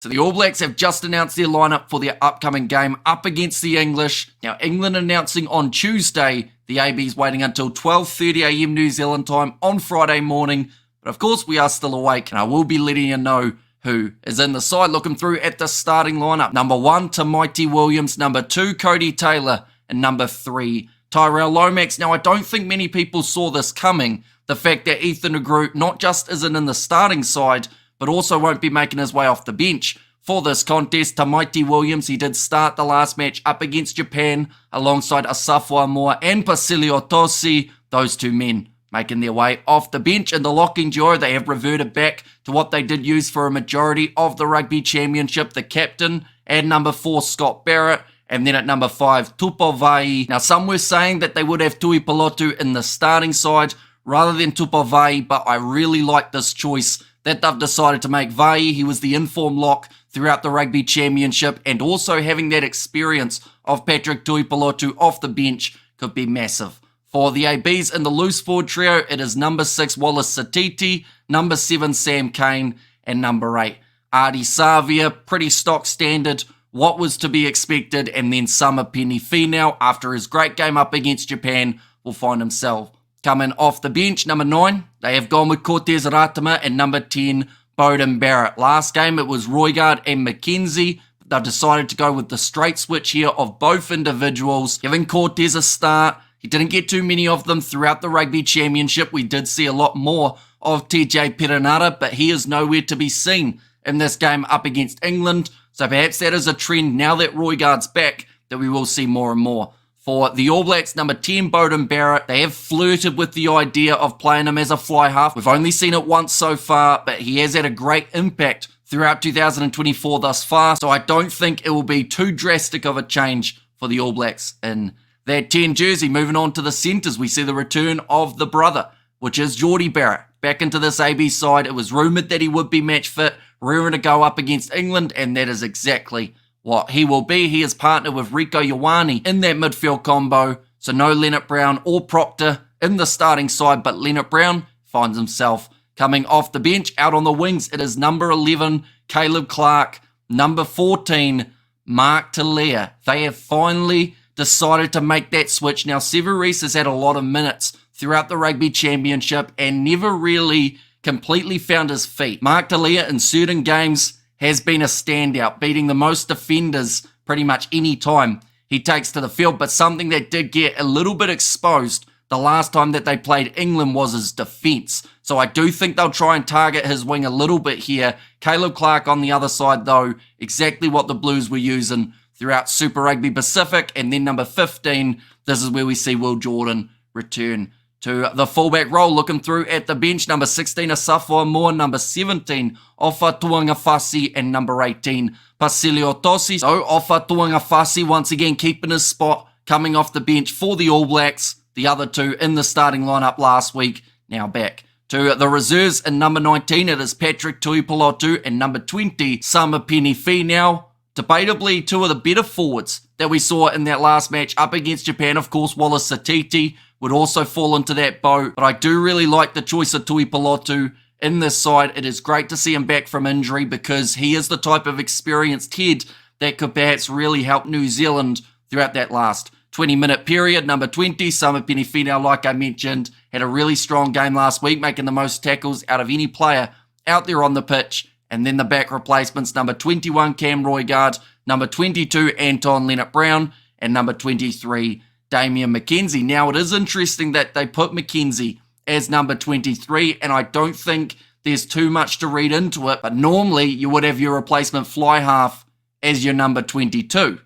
So the All Blacks have just announced their lineup for their upcoming game up against the English. Now England announcing on Tuesday, the AB's waiting until 12:30 AM New Zealand time on Friday morning. But of course we are still awake and I will be letting you know who is in the side. Looking through at the starting lineup. Number 1, Tamaiti Williams. Number 2, Cody Taylor. And number 3, Tyrell Lomax. Now I don't think many people saw this coming. The fact that Ethan de Groot not just isn't in the starting side, but also won't be making his way off the bench for this contest. Tamaiti Williams, he did start the last match up against Japan alongside Asafo Amoa and Physicality. Those two men making their way off the bench. In the locking duo, they have reverted back to what they did use for a majority of the Rugby Championship, the captain at number 4, Scott Barrett, and then at number 5, Tupavai. Now, some were saying that they would have Tuipulotu in the starting side rather than Tupavai, but I really like this choice that they've decided to make. Vai, he was the informed lock throughout the Rugby Championship, and also having that experience of Patrick Tuipulotu off the bench could be massive. For the ABs in the loose forward trio, it is number 6, Wallace Satiti, number 7, Sam Cane, and number 8, Ardie Savia. Pretty stock standard, what was to be expected, and then Summer Penny Finau, after his great game up against Japan, will find himself coming off the bench. Number 9, they have gone with Cortez Ratama, and number 10, Beauden Barrett. Last game it was Roygaard and McKenzie. They've decided to go with the straight switch here of both individuals, giving Cortez a start. He didn't get too many of them throughout the Rugby Championship. We did see a lot more of TJ Perenara, but he is nowhere to be seen in this game up against England. So perhaps that is a trend now that Roygaard's back that we will see more and more. For the All Blacks, number 10, Beauden Barrett, they have flirted with the idea of playing him as a fly half. We've only seen it once so far, but he has had a great impact throughout 2024 thus far, so I don't think it will be too drastic of a change for the All Blacks in that 10 jersey. Moving on to the centres, we see the return of the brother, which is Jordie Barrett, back into this AB side. It was rumoured that he would be match fit, rearing to go up against England, and that is exactly what he will be. He is partnered with Rieko Ioane in that midfield combo, so no Leonard Brown or Proctor in the starting side, but Leonard Brown finds himself coming off the bench. Out on the wings, it is number 11, Caleb Clark, number 14, Mark Telea. They have finally decided to make that switch. Now, Severis has had a lot of minutes throughout the Rugby Championship and never really completely found his feet. Mark Telea in certain games has been a standout, beating the most defenders pretty much any time he takes to the field, but something that did get a little bit exposed the last time that they played England was his defence. So I do think they'll try and target his wing a little bit here. Caleb Clark on the other side though, exactly what the Blues were using throughout Super Rugby Pacific. And then number 15, this is where we see Will Jordan return to the fullback role. Looking through at the bench, number 16, Asafo Amoa, number 17, Ofa Tuangafasi, and number 18, Pasilio Tosi. So Ofa Tuangafasi once again keeping his spot, coming off the bench for the All Blacks. The other two in the starting lineup last week, now back to the reserves. In number 19, it is Patrick Tuipulotu, and number 20, Summer Penny Finau. Debatably, two of the better forwards that we saw in that last match up against Japan. Of course, Wallace Satiti would also fall into that boat, but I do really like the choice of Tuipulotu in this side. It is great to see him back from injury because he is the type of experienced head that could perhaps really help New Zealand throughout that last 20-minute period. Number 20, Summer Penny Finau, like I mentioned, had a really strong game last week, making the most tackles out of any player out there on the pitch. And then the back replacements, number 21, Cam Roygaard, number 22, Anton Leonard Brown, and number 23, Damian McKenzie. Now, it is interesting that they put McKenzie as number 23, and I don't think there's too much to read into it, but normally you would have your replacement fly half as your number 22.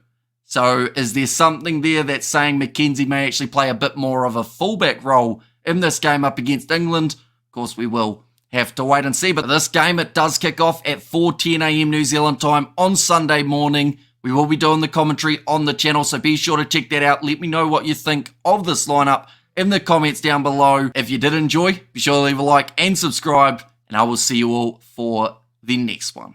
So is there something there that's saying McKenzie may actually play a bit more of a fullback role in this game up against England? Of course, we will have to wait and see, but this game, it does kick off at 4:10 AM New Zealand time on Sunday morning. We will be doing the commentary on the channel, so be sure to check that out. Let me know what you think of this lineup in the comments down below. If you did enjoy, be sure to leave a like and subscribe, and I will see you all for the next one.